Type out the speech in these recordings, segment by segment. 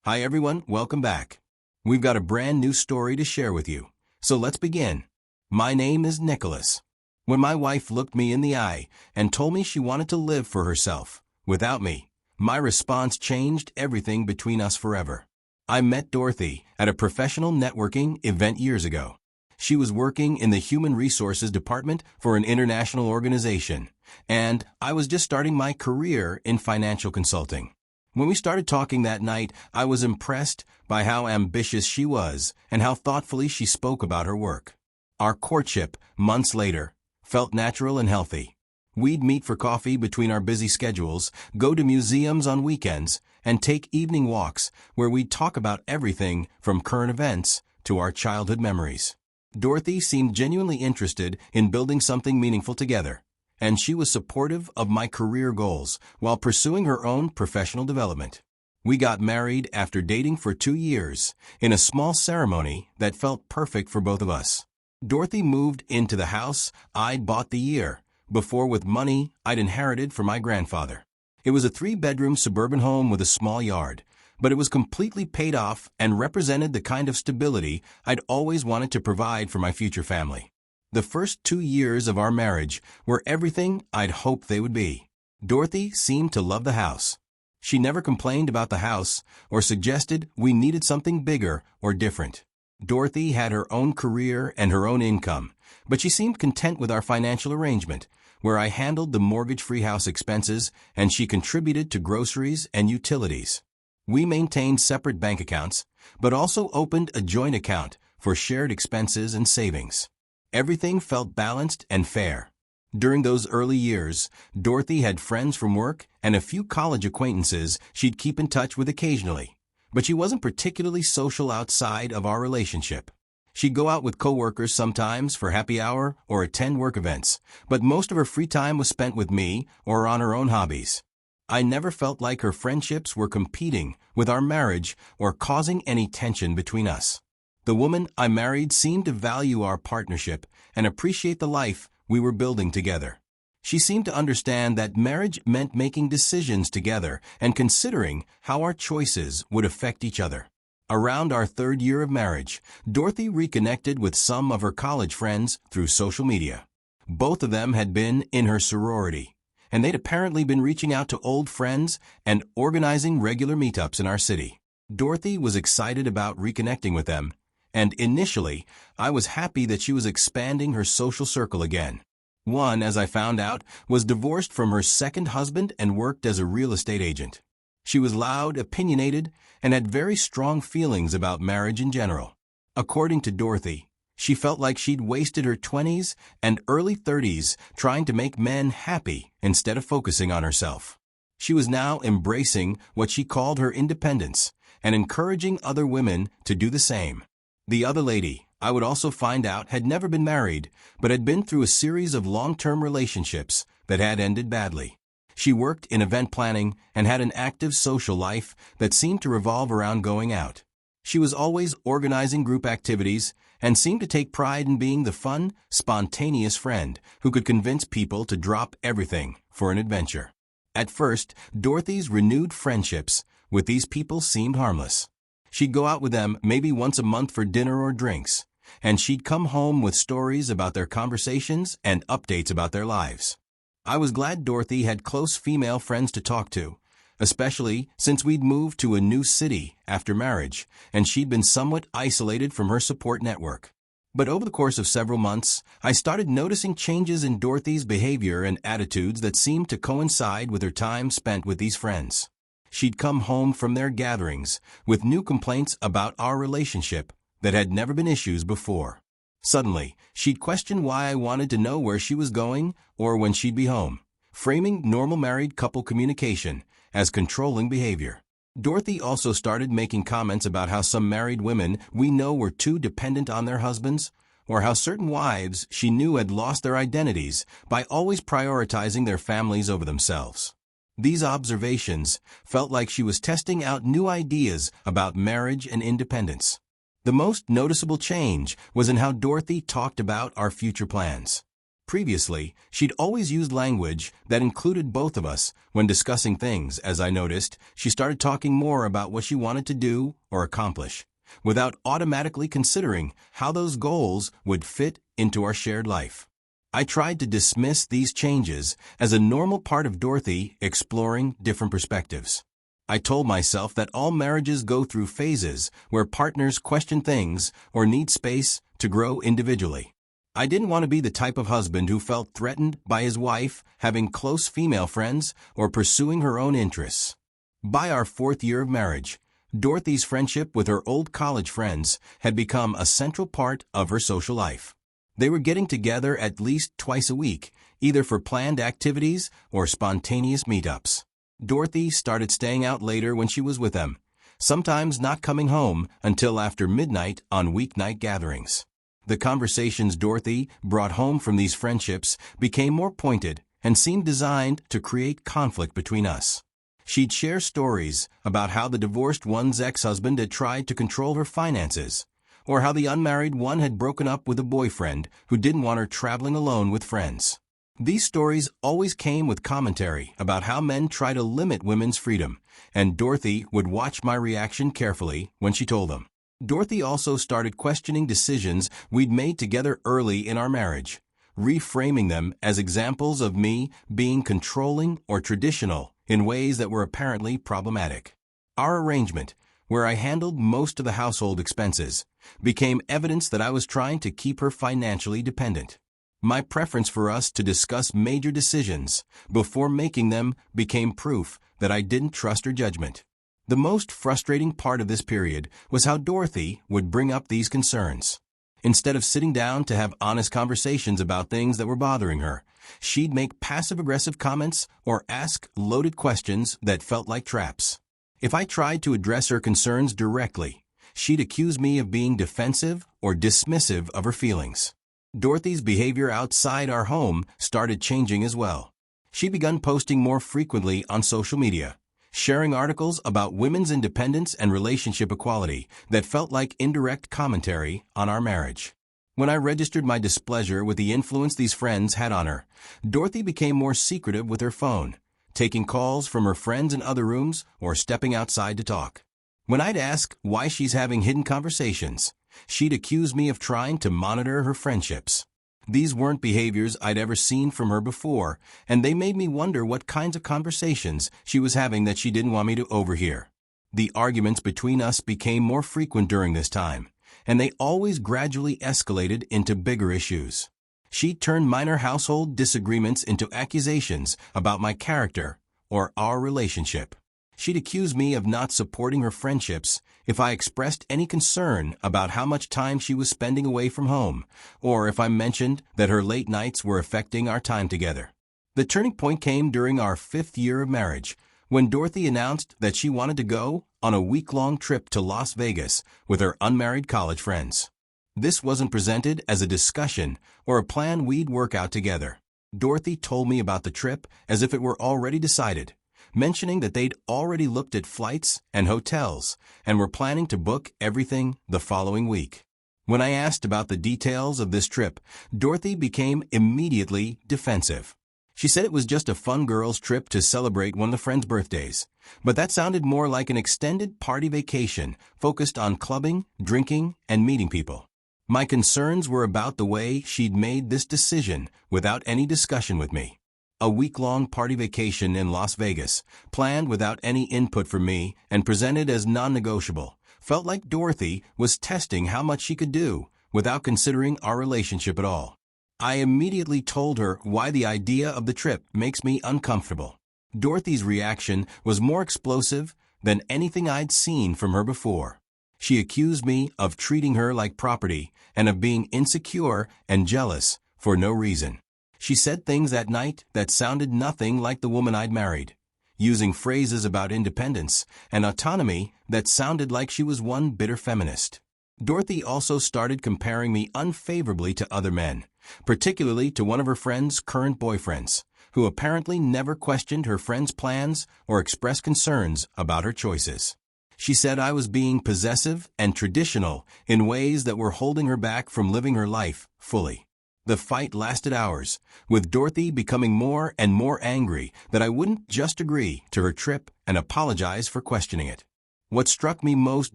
Hi everyone, welcome back. We've got a brand new story to share with you. So let's begin. My name is Nicholas. When my wife looked me in the eye and told me she wanted to live for herself, without me, my response changed everything between us forever. I met Dorothy at a professional networking event years ago. She was working in the human resources department for an international organization, and I was just starting my career in financial consulting. When we started talking that night, I was impressed by how ambitious she was and how thoughtfully she spoke about her work. Our courtship, months later, felt natural and healthy. We'd meet for coffee between our busy schedules, go to museums on weekends, and take evening walks where we'd talk about everything from current events to our childhood memories. Dorothy seemed genuinely interested in building something meaningful together, and she was supportive of my career goals while pursuing her own professional development. We got married after dating for 2 years in a small ceremony that felt perfect for both of us. Dorothy moved into the house I'd bought the year before with money I'd inherited from my grandfather. It was a 3-bedroom suburban home with a small yard, but it was completely paid off and represented the kind of stability I'd always wanted to provide for my future family. The first 2 years of our marriage were everything I'd hoped they would be. Dorothy seemed to love the house. She never complained about the house or suggested we needed something bigger or different. Dorothy had her own career and her own income, but she seemed content with our financial arrangement, where I handled the mortgage-free house expenses and she contributed to groceries and utilities. We maintained separate bank accounts, but also opened a joint account for shared expenses and savings. Everything felt balanced and fair. During those early years, Dorothy had friends from work and a few college acquaintances she'd keep in touch with occasionally, but she wasn't particularly social outside of our relationship. She'd go out with coworkers sometimes for happy hour or attend work events, but most of her free time was spent with me or on her own hobbies. I never felt like her friendships were competing with our marriage or causing any tension between us. The woman I married seemed to value our partnership and appreciate the life we were building together. She seemed to understand that marriage meant making decisions together and considering how our choices would affect each other. Around our 3rd year of marriage, Dorothy reconnected with some of her college friends through social media. Both of them had been in her sorority, and they'd apparently been reaching out to old friends and organizing regular meetups in our city. Dorothy was excited about reconnecting with them, and initially, I was happy that she was expanding her social circle again. One, as I found out, was divorced from her second husband and worked as a real estate agent. She was loud, opinionated, and had very strong feelings about marriage in general. According to Dorothy, she felt like she'd wasted her 20s and early 30s trying to make men happy instead of focusing on herself. She was now embracing what she called her independence and encouraging other women to do the same. The other lady, I would also find out, had never been married, but had been through a series of long-term relationships that had ended badly. She worked in event planning and had an active social life that seemed to revolve around going out. She was always organizing group activities and seemed to take pride in being the fun, spontaneous friend who could convince people to drop everything for an adventure. At first, Dorothy's renewed friendships with these people seemed harmless. She'd go out with them maybe once a month for dinner or drinks, and she'd come home with stories about their conversations and updates about their lives. I was glad Dorothy had close female friends to talk to, especially since we'd moved to a new city after marriage, and she'd been somewhat isolated from her support network. But over the course of several months, I started noticing changes in Dorothy's behavior and attitudes that seemed to coincide with her time spent with these friends. She'd come home from their gatherings with new complaints about our relationship that had never been issues before. Suddenly, she'd question why I wanted to know where she was going or when she'd be home, framing normal married couple communication as controlling behavior. Dorothy also started making comments about how some married women we know were too dependent on their husbands, or how certain wives she knew had lost their identities by always prioritizing their families over themselves. These observations felt like she was testing out new ideas about marriage and independence. The most noticeable change was in how Dorothy talked about our future plans. Previously, she'd always used language that included both of us when discussing things. As I noticed, she started talking more about what she wanted to do or accomplish, without automatically considering how those goals would fit into our shared life. I tried to dismiss these changes as a normal part of Dorothy exploring different perspectives. I told myself that all marriages go through phases where partners question things or need space to grow individually. I didn't want to be the type of husband who felt threatened by his wife having close female friends or pursuing her own interests. By our 4th year of marriage, Dorothy's friendship with her old college friends had become a central part of her social life. They were getting together at least twice a week, either for planned activities or spontaneous meetups. Dorothy started staying out later when she was with them, sometimes not coming home until after midnight on weeknight gatherings. The conversations Dorothy brought home from these friendships became more pointed and seemed designed to create conflict between us. She'd share stories about how the divorced one's ex-husband had tried to control her finances, or how the unmarried one had broken up with a boyfriend who didn't want her traveling alone with friends. These stories always came with commentary about how men try to limit women's freedom, and Dorothy would watch my reaction carefully when she told them. Dorothy also started questioning decisions we'd made together early in our marriage, reframing them as examples of me being controlling or traditional in ways that were apparently problematic. Our arrangement, where I handled most of the household expenses, became evidence that I was trying to keep her financially dependent. My preference for us to discuss major decisions before making them became proof that I didn't trust her judgment. The most frustrating part of this period was how Dorothy would bring up these concerns. Instead of sitting down to have honest conversations about things that were bothering her, she'd make passive-aggressive comments or ask loaded questions that felt like traps. If I tried to address her concerns directly, she'd accuse me of being defensive or dismissive of her feelings. Dorothy's behavior outside our home started changing as well. She began posting more frequently on social media, sharing articles about women's independence and relationship equality that felt like indirect commentary on our marriage. When I registered my displeasure with the influence these friends had on her, Dorothy became more secretive with her phone, taking calls from her friends in other rooms or stepping outside to talk. When I'd ask why she's having hidden conversations, she'd accuse me of trying to monitor her friendships. These weren't behaviors I'd ever seen from her before, and they made me wonder what kinds of conversations she was having that she didn't want me to overhear. The arguments between us became more frequent during this time, and they always gradually escalated into bigger issues. She turned minor household disagreements into accusations about my character or our relationship. She'd accuse me of not supporting her friendships if I expressed any concern about how much time she was spending away from home, or if I mentioned that her late nights were affecting our time together. The turning point came during our 5th year of marriage, when Dorothy announced that she wanted to go on a week-long trip to Las Vegas with her unmarried college friends. This wasn't presented as a discussion or a plan we'd work out together. Dorothy told me about the trip as if it were already decided, mentioning that they'd already looked at flights and hotels and were planning to book everything the following week. When I asked about the details of this trip, Dorothy became immediately defensive. She said it was just a fun girls' trip to celebrate one of the friends' birthdays, but that sounded more like an extended party vacation focused on clubbing, drinking, and meeting people. My concerns were about the way she'd made this decision without any discussion with me. A week-long party vacation in Las Vegas, planned without any input from me and presented as non-negotiable, felt like Dorothy was testing how much she could do without considering our relationship at all. I immediately told her why the idea of the trip makes me uncomfortable. Dorothy's reaction was more explosive than anything I'd seen from her before. She accused me of treating her like property and of being insecure and jealous for no reason. She said things that night that sounded nothing like the woman I'd married, using phrases about independence and autonomy that sounded like she was one bitter feminist. Dorothy also started comparing me unfavorably to other men, particularly to one of her friend's current boyfriends, who apparently never questioned her friend's plans or expressed concerns about her choices. She said I was being possessive and traditional in ways that were holding her back from living her life fully. The fight lasted hours, with Dorothy becoming more and more angry that I wouldn't just agree to her trip and apologize for questioning it. What struck me most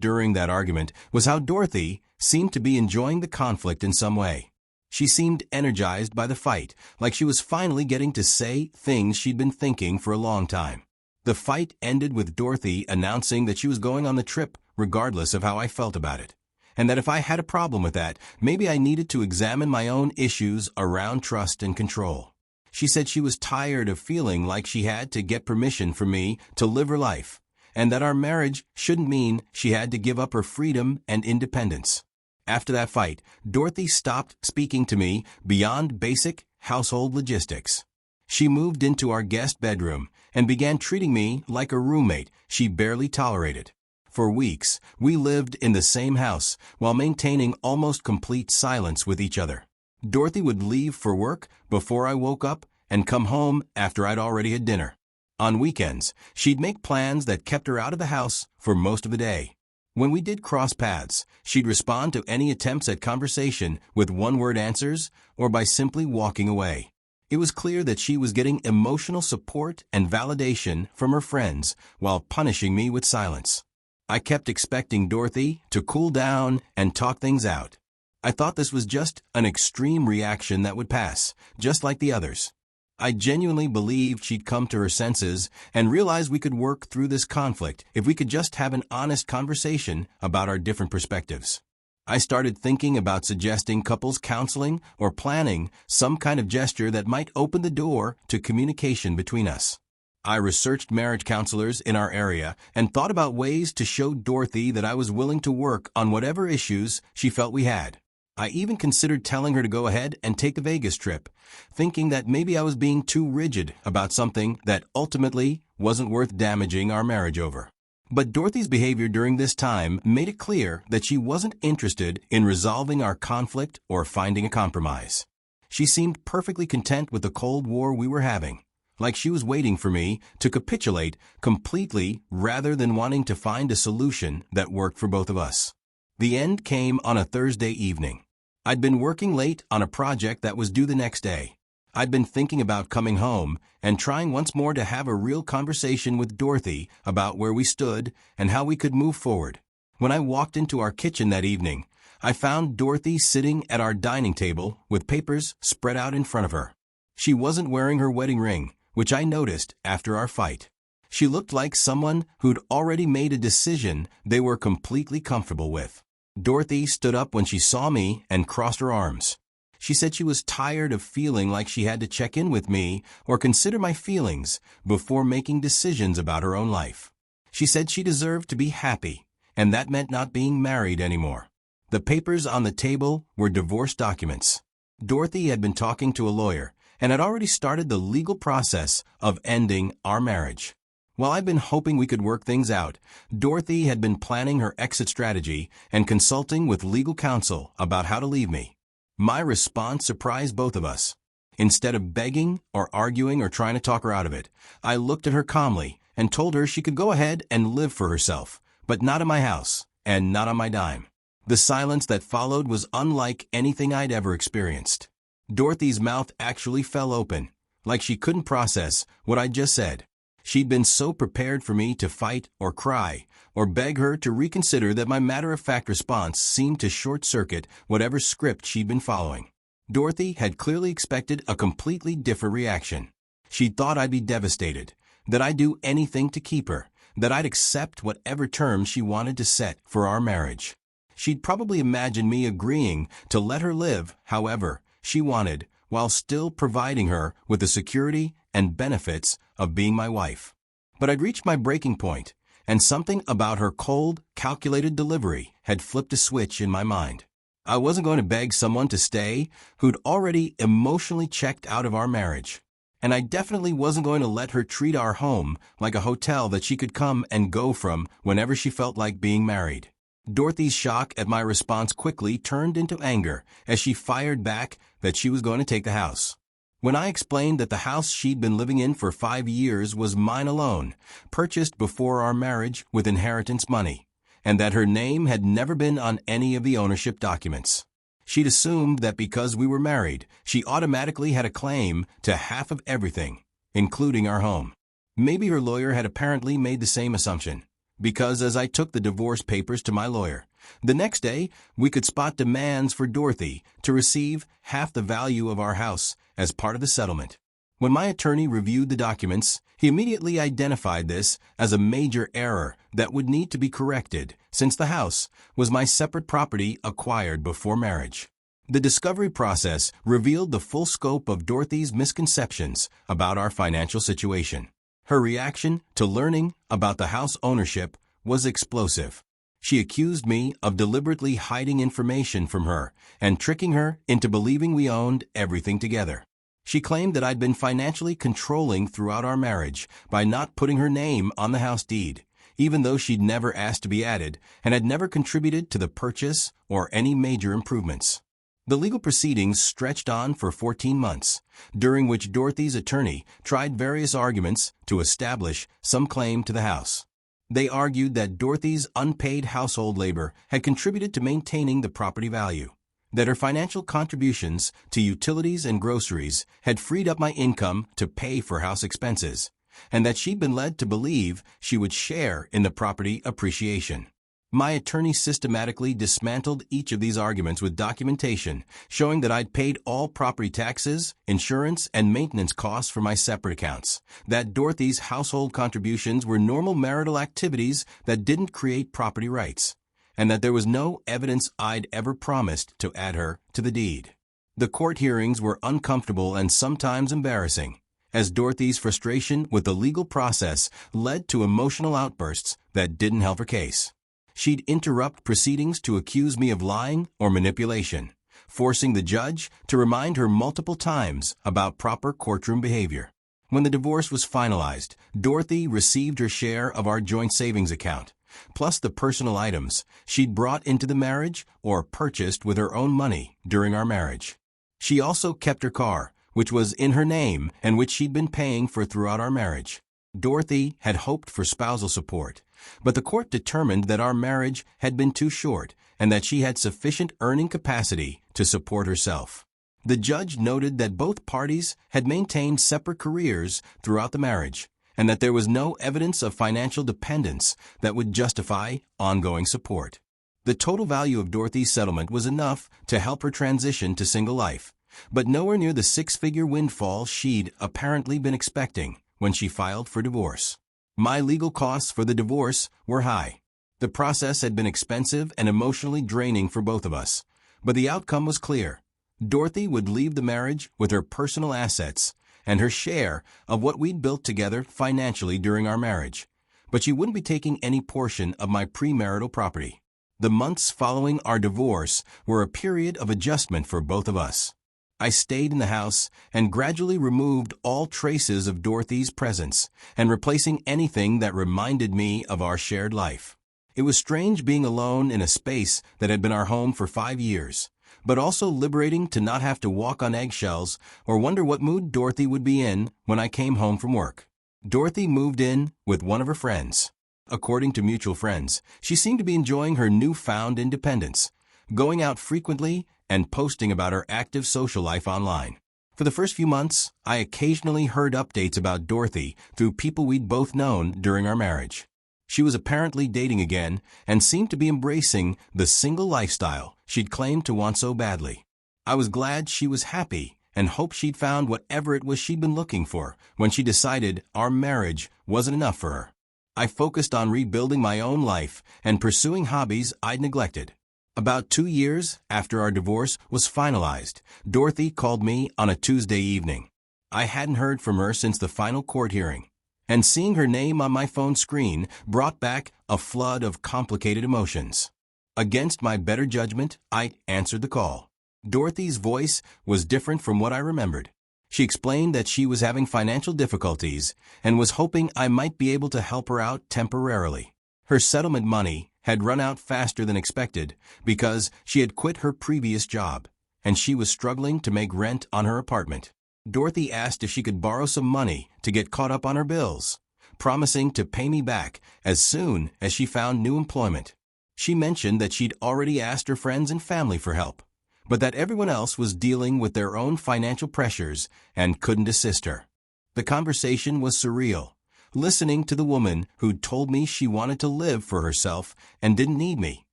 during that argument was how Dorothy seemed to be enjoying the conflict in some way. She seemed energized by the fight, like she was finally getting to say things she'd been thinking for a long time. The fight ended with Dorothy announcing that she was going on the trip regardless of how I felt about it, and that if I had a problem with that, maybe I needed to examine my own issues around trust and control. She said she was tired of feeling like she had to get permission from me to live her life, and that our marriage shouldn't mean she had to give up her freedom and independence. After that fight, Dorothy stopped speaking to me beyond basic household logistics. She moved into our guest bedroom and began treating me like a roommate she barely tolerated. For weeks, we lived in the same house while maintaining almost complete silence with each other. Dorothy would leave for work before I woke up and come home after I'd already had dinner. On weekends, she'd make plans that kept her out of the house for most of the day. When we did cross paths, she'd respond to any attempts at conversation with one-word answers or by simply walking away. It was clear that she was getting emotional support and validation from her friends while punishing me with silence. I kept expecting Dorothy to cool down and talk things out. I thought this was just an extreme reaction that would pass, just like the others. I genuinely believed she'd come to her senses and realize we could work through this conflict if we could just have an honest conversation about our different perspectives. I started thinking about suggesting couples counseling or planning some kind of gesture that might open the door to communication between us. I researched marriage counselors in our area and thought about ways to show Dorothy that I was willing to work on whatever issues she felt we had. I even considered telling her to go ahead and take the Vegas trip, thinking that maybe I was being too rigid about something that ultimately wasn't worth damaging our marriage over. But Dorothy's behavior during this time made it clear that she wasn't interested in resolving our conflict or finding a compromise. She seemed perfectly content with the Cold War we were having, like she was waiting for me to capitulate completely rather than wanting to find a solution that worked for both of us. The end came on a Thursday evening. I'd been working late on a project that was due the next day. I'd been thinking about coming home and trying once more to have a real conversation with Dorothy about where we stood and how we could move forward. When I walked into our kitchen that evening, I found Dorothy sitting at our dining table with papers spread out in front of her. She wasn't wearing her wedding ring, which I noticed after our fight. She looked like someone who'd already made a decision they were completely comfortable with. Dorothy stood up when she saw me and crossed her arms. She said she was tired of feeling like she had to check in with me or consider my feelings before making decisions about her own life. She said she deserved to be happy, and that meant not being married anymore. The papers on the table were divorce documents. Dorothy had been talking to a lawyer and had already started the legal process of ending our marriage. While I'd been hoping we could work things out, Dorothy had been planning her exit strategy and consulting with legal counsel about how to leave me. My response surprised both of us. Instead of begging or arguing or trying to talk her out of it, I looked at her calmly and told her she could go ahead and live for herself, but not in my house and not on my dime. The silence that followed was unlike anything I'd ever experienced. Dorothy's mouth actually fell open, like she couldn't process what I'd just said. She'd been so prepared for me to fight or cry or beg her to reconsider that my matter-of-fact response seemed to short-circuit whatever script she'd been following. Dorothy had clearly expected a completely different reaction. She'd thought I'd be devastated, that I'd do anything to keep her, that I'd accept whatever terms she wanted to set for our marriage. She'd probably imagined me agreeing to let her live however she wanted, while still providing her with the security and benefits of being my wife. But I'd reached my breaking point, and something about her cold, calculated delivery had flipped a switch in my mind. I wasn't going to beg someone to stay who'd already emotionally checked out of our marriage. And I definitely wasn't going to let her treat our home like a hotel that she could come and go from whenever she felt like being married. Dorothy's shock at my response quickly turned into anger as she fired back that she was going to take the house. When I explained that the house she'd been living in for 5 years was mine alone, purchased before our marriage with inheritance money, and that her name had never been on any of the ownership documents, She'd assumed that because we were married, she automatically had a claim to half of everything, including our home. Maybe her lawyer had apparently made the same assumption, because as I took the divorce papers to my lawyer, the next day we could spot demands for Dorothy to receive half the value of our house as part of the settlement. When my attorney reviewed the documents, he immediately identified this as a major error that would need to be corrected, since the house was my separate property acquired before marriage. The discovery process revealed the full scope of Dorothy's misconceptions about our financial situation. Her reaction to learning about the house ownership was explosive. She accused me of deliberately hiding information from her and tricking her into believing we owned everything together. She claimed that I'd been financially controlling throughout our marriage by not putting her name on the house deed, even though she'd never asked to be added and had never contributed to the purchase or any major improvements. The legal proceedings stretched on for 14 months, during which Dorothy's attorney tried various arguments to establish some claim to the house. They argued that Dorothy's unpaid household labor had contributed to maintaining the property value, that her financial contributions to utilities and groceries had freed up my income to pay for house expenses, and that she'd been led to believe she would share in the property appreciation. My attorney systematically dismantled each of these arguments with documentation showing that I'd paid all property taxes, insurance, and maintenance costs for my separate accounts, that Dorothy's household contributions were normal marital activities that didn't create property rights, and that there was no evidence I'd ever promised to add her to the deed. The court hearings were uncomfortable and sometimes embarrassing, as Dorothy's frustration with the legal process led to emotional outbursts that didn't help her case. She'd interrupt proceedings to accuse me of lying or manipulation, forcing the judge to remind her multiple times about proper courtroom behavior. When the divorce was finalized, Dorothy received her share of our joint savings account, plus the personal items she'd brought into the marriage or purchased with her own money during our marriage. She also kept her car, which was in her name and which she'd been paying for throughout our marriage. Dorothy had hoped for spousal support, but the court determined that our marriage had been too short and that she had sufficient earning capacity to support herself. The judge noted that both parties had maintained separate careers throughout the marriage and that there was no evidence of financial dependence that would justify ongoing support. The total value of Dorothy's settlement was enough to help her transition to single life, but nowhere near the six-figure windfall she'd apparently been expecting when she filed for divorce. My legal costs for the divorce were high. The process had been expensive and emotionally draining for both of us, but the outcome was clear. Dorothy would leave the marriage with her personal assets and her share of what we'd built together financially during our marriage, but she wouldn't be taking any portion of my premarital property. The months following our divorce were a period of adjustment for both of us. I stayed in the house and gradually removed all traces of Dorothy's presence and replacing anything that reminded me of our shared life. It was strange being alone in a space that had been our home for 5 years, but also liberating to not have to walk on eggshells or wonder what mood Dorothy would be in when I came home from work. Dorothy moved in with one of her friends. According to mutual friends, she seemed to be enjoying her newfound independence, going out frequently and posting about her active social life online. For the first few months, I occasionally heard updates about Dorothy through people we'd both known during our marriage. She was apparently dating again and seemed to be embracing the single lifestyle she'd claimed to want so badly. I was glad she was happy and hoped she'd found whatever it was she'd been looking for when she decided our marriage wasn't enough for her. I focused on rebuilding my own life and pursuing hobbies I'd neglected. About 2 years after our divorce was finalized, Dorothy called me on a Tuesday evening. I hadn't heard from her since the final court hearing, and seeing her name on my phone screen brought back a flood of complicated emotions. Against my better judgment, I answered the call. Dorothy's voice was different from what I remembered. She explained that she was having financial difficulties and was hoping I might be able to help her out temporarily. Her settlement money had run out faster than expected because she had quit her previous job, and she was struggling to make rent on her apartment. Dorothy asked if she could borrow some money to get caught up on her bills, promising to pay me back as soon as she found new employment. She mentioned that she'd already asked her friends and family for help, but that everyone else was dealing with their own financial pressures and couldn't assist her. The conversation was surreal, listening to the woman who'd told me she wanted to live for herself and didn't need me,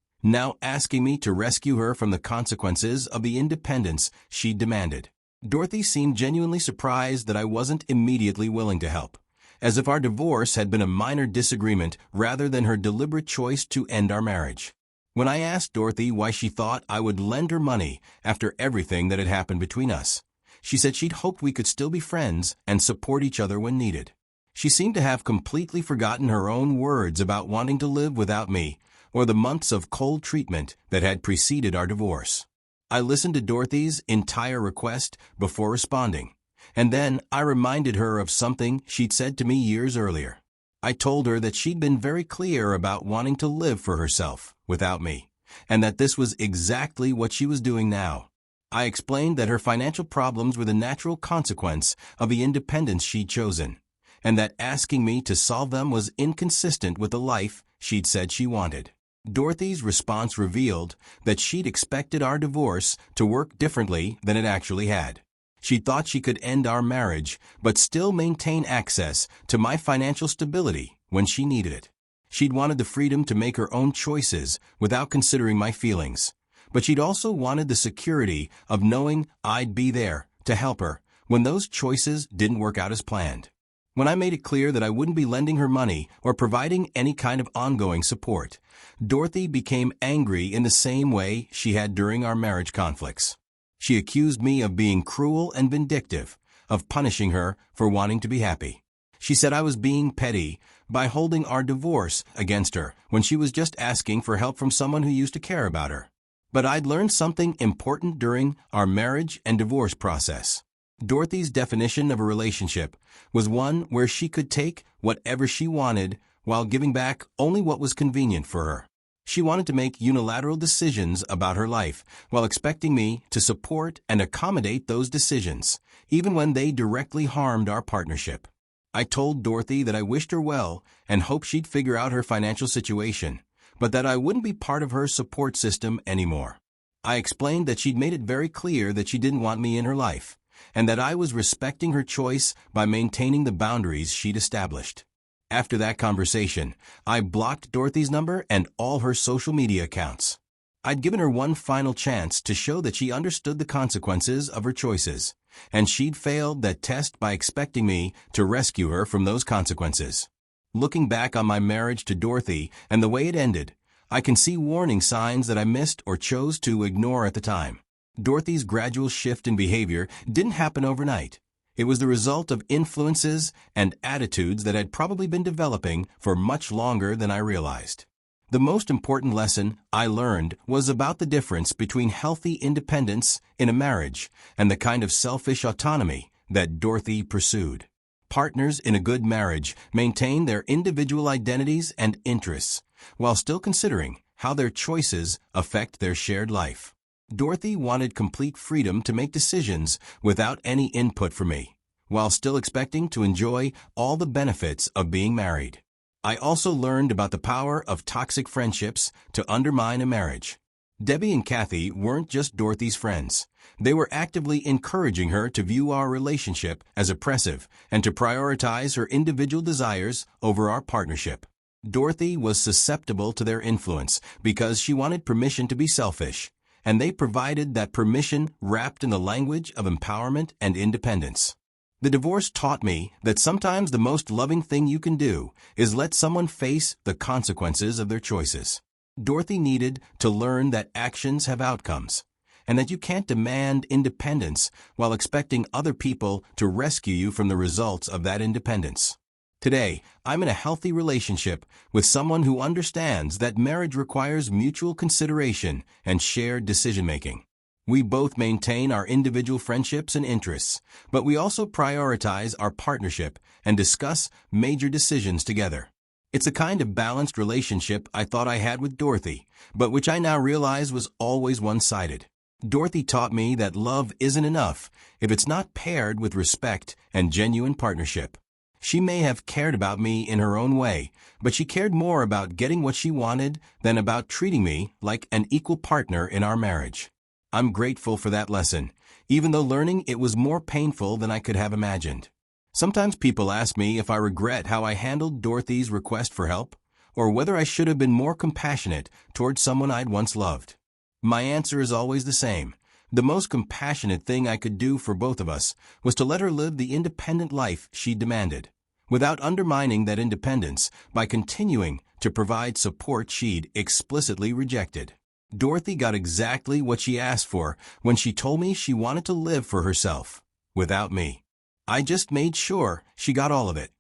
now asking me to rescue her from the consequences of the independence she demanded. Dorothy seemed genuinely surprised that I wasn't immediately willing to help, as if our divorce had been a minor disagreement rather than her deliberate choice to end our marriage. When I asked Dorothy why she thought I would lend her money after everything that had happened between us, she said she'd hoped we could still be friends and support each other when needed. She seemed to have completely forgotten her own words about wanting to live without me or the months of cold treatment that had preceded our divorce. I listened to Dorothy's entire request before responding, and then I reminded her of something she'd said to me years earlier. I told her that she'd been very clear about wanting to live for herself without me, and that this was exactly what she was doing now. I explained that her financial problems were the natural consequence of the independence she'd chosen, and that asking me to solve them was inconsistent with the life she'd said she wanted. Dorothy's response revealed that she'd expected our divorce to work differently than it actually had. She thought she could end our marriage but still maintain access to my financial stability when she needed it. She'd wanted the freedom to make her own choices without considering my feelings, but she'd also wanted the security of knowing I'd be there to help her when those choices didn't work out as planned. When I made it clear that I wouldn't be lending her money or providing any kind of ongoing support, Dorothy became angry in the same way she had during our marriage conflicts. She accused me of being cruel and vindictive, of punishing her for wanting to be happy. She said I was being petty by holding our divorce against her when she was just asking for help from someone who used to care about her. But I'd learned something important during our marriage and divorce process. Dorothy's definition of a relationship was one where she could take whatever she wanted while giving back only what was convenient for her. She wanted to make unilateral decisions about her life while expecting me to support and accommodate those decisions, even when they directly harmed our partnership. I told Dorothy that I wished her well and hoped she'd figure out her financial situation, but that I wouldn't be part of her support system anymore. I explained that she'd made it very clear that she didn't want me in her life, and that I was respecting her choice by maintaining the boundaries she'd established. After that conversation, I blocked Dorothy's number and all her social media accounts. I'd given her one final chance to show that she understood the consequences of her choices, and she'd failed that test by expecting me to rescue her from those consequences. Looking back on my marriage to Dorothy and the way it ended, I can see warning signs that I missed or chose to ignore at the time. Dorothy's gradual shift in behavior didn't happen overnight. It was the result of influences and attitudes that had probably been developing for much longer than I realized. The most important lesson I learned was about the difference between healthy independence in a marriage and the kind of selfish autonomy that Dorothy pursued. Partners in a good marriage maintain their individual identities and interests while still considering how their choices affect their shared life. Dorothy wanted complete freedom to make decisions without any input from me, while still expecting to enjoy all the benefits of being married. I also learned about the power of toxic friendships to undermine a marriage. Debbie and Kathy weren't just Dorothy's friends. They were actively encouraging her to view our relationship as oppressive and to prioritize her individual desires over our partnership. Dorothy was susceptible to their influence because she wanted permission to be selfish, and they provided that permission wrapped in the language of empowerment and independence. The divorce taught me that sometimes the most loving thing you can do is let someone face the consequences of their choices. Dorothy needed to learn that actions have outcomes, and that you can't demand independence while expecting other people to rescue you from the results of that independence. Today, I'm in a healthy relationship with someone who understands that marriage requires mutual consideration and shared decision-making. We both maintain our individual friendships and interests, but we also prioritize our partnership and discuss major decisions together. It's a kind of balanced relationship I thought I had with Dorothy, but which I now realize was always one-sided. Dorothy taught me that love isn't enough if it's not paired with respect and genuine partnership. She may have cared about me in her own way, but she cared more about getting what she wanted than about treating me like an equal partner in our marriage. I'm grateful for that lesson, even though learning it was more painful than I could have imagined. Sometimes people ask me if I regret how I handled Dorothy's request for help, or whether I should have been more compassionate towards someone I'd once loved. My answer is always the same. The most compassionate thing I could do for both of us was to let her live the independent life she demanded, without undermining that independence by continuing to provide support she'd explicitly rejected. Dorothy got exactly what she asked for when she told me she wanted to live for herself, without me. I just made sure she got all of it.